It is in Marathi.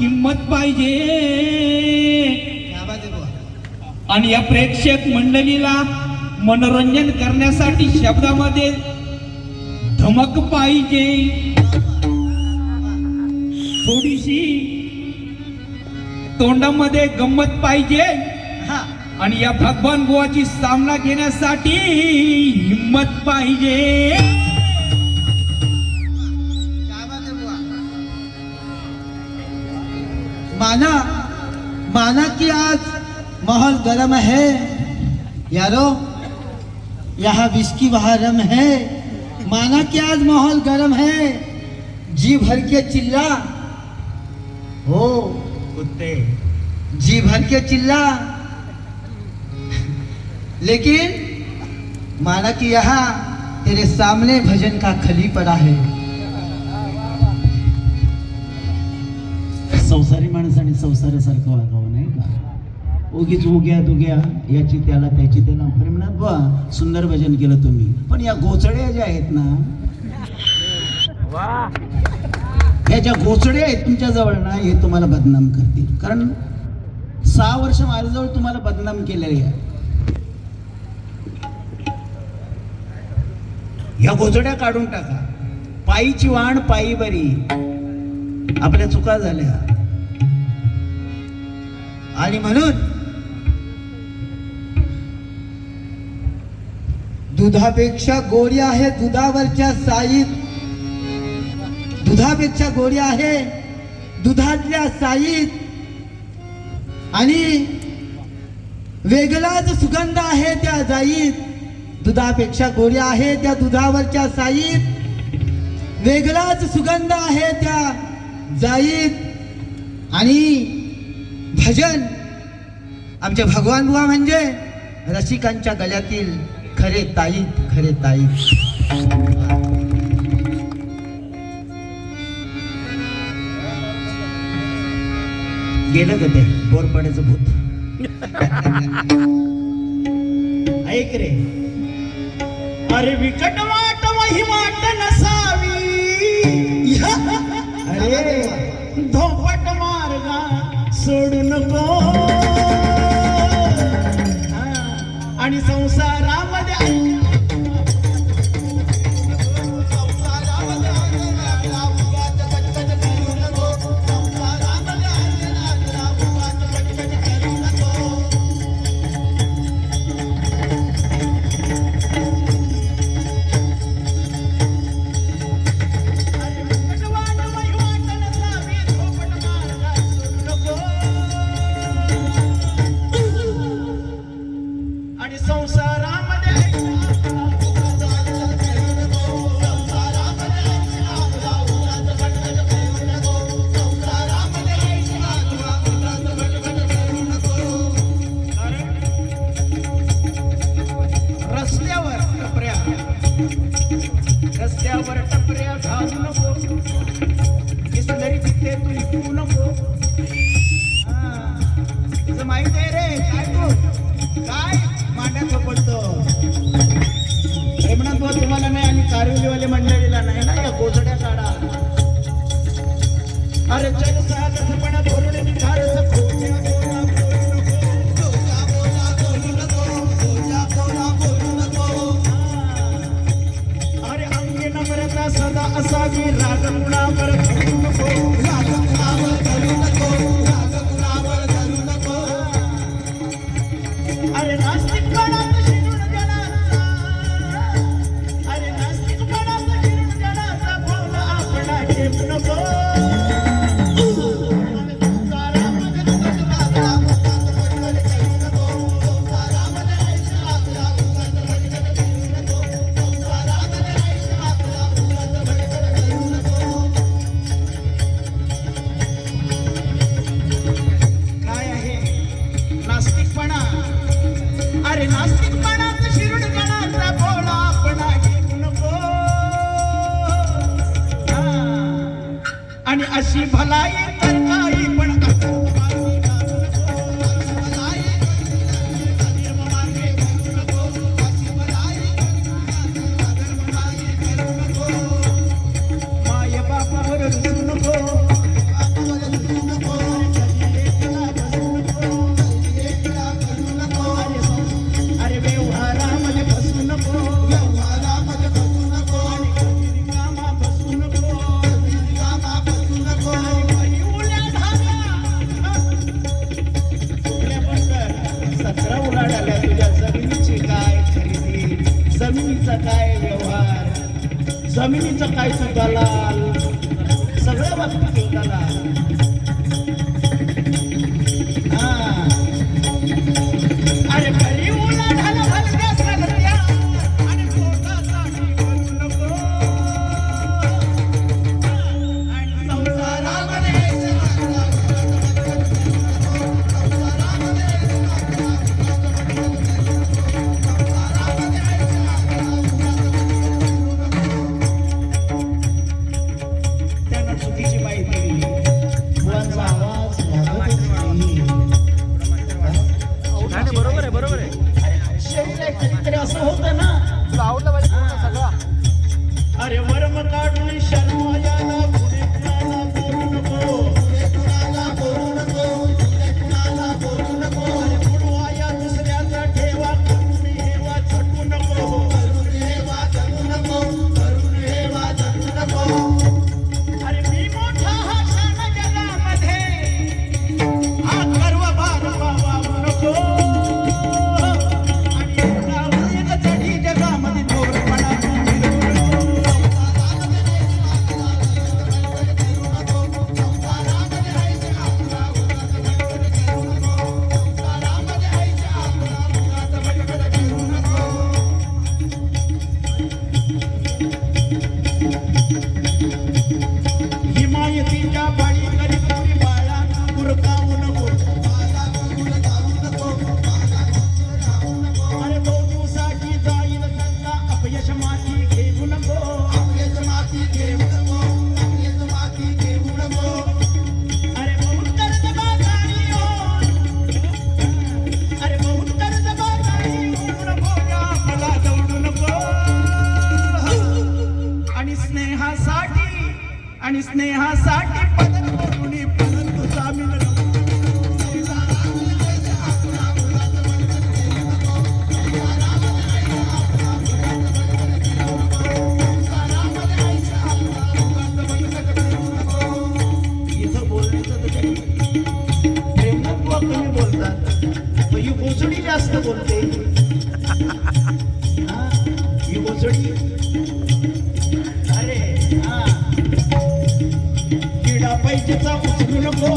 किंमत पाहिजे. आणि या प्रेक्षक मंडळीला मनोरंजन करण्यासाठी शब्दामध्ये धमक पाहिजे, थोडीशी तोंडामध्ये गंमत पाहिजे. आणि या भगवान बुवाची सामना घेण्यासाठी हिम्मत पाहिजे. माना कि आज माहौल गर्म है यारो, यहाँ विस्की वहाँ रम है. माना कि आज माहौल गर्म है, जी भर के चिल्ला हो कुत्ते, जी भर के चिल्ला. लेकिन माना कि यहाँ तेरे सामने भजन का खली पड़ा है. संसारी माणसाने संसारासारखं वागावं नाही का. उगीच उग्या तुग्या याची त्याला त्याची त्याला म्हणत बा सुंदर भजन केलं तुम्ही, पण या गोचड्या ज्या आहेत ना, ह्या ज्या गोचड्या आहेत तुमच्या जवळ ना, हे तुम्हाला बदनाम करतील. कारण 6 वर्ष माझ्याजवळ तुम्हाला बदनाम केलेले आहे. या गोचड्या काढून टाका. पायीची वाण पायी बरी. आपल्या चुका झाल्या आणि म्हणून दुधापेक्षा गोडी आहे दुधावरच्या साईत, दुधापेक्षा गोडी आहे दुधातल्या साईत. आणि वेगळाच सुगंध आहे त्या जाईत. दुधापेक्षा गोडी आहे त्या दुधावरच्या साईत, वेगळाच सुगंध आहे त्या जाईत. आणि भजन आमचे भगवान बुवा म्हणजे रसिकांच्या गळ्यातील खरे ताईत, खरे ताईत. गेलं ग ते बोरपाड्याचं भूत. ऐक रे, अरे विकट वाट वही वाट नसावी, अरे धोपट मार्गा सोडू नको. आणि संसारामध्ये रस्त्यावर टपऱ्या घालू नको, बिसलरी तिथे तू लिपू नको. तुझं माहित आहे रे काय तू काय मांड्यात पडतो. हेमनाथ तुम्हाला नाही आणि कारविलीवाले मंडळीला नाही ना, या गोचड्या काढा. अरे चल साधपणा धोरण निखारच खोट्या सदा असावी. राग कुणावर धरू नको, राग कुणावर धरू नको, राग कुणावर धरू नको. अरे नास्तिकपणात शिरून जनाचा, अरे नास्तिकपणात शिरून जनाचा भावना आपला ठेवू नको. अरे नास्तिकपणात शिरून जनाचा भोळा आपला घेऊ नको. आणि अशी भलाई तर काही पण माय बापावर रुसू नको, प्रेमनाथ बुवा कमी बोलतात पण ही गोचडी जास्त बोलते. हा, ही गोचडी अरे हा किडा पैजेचा उचलू नको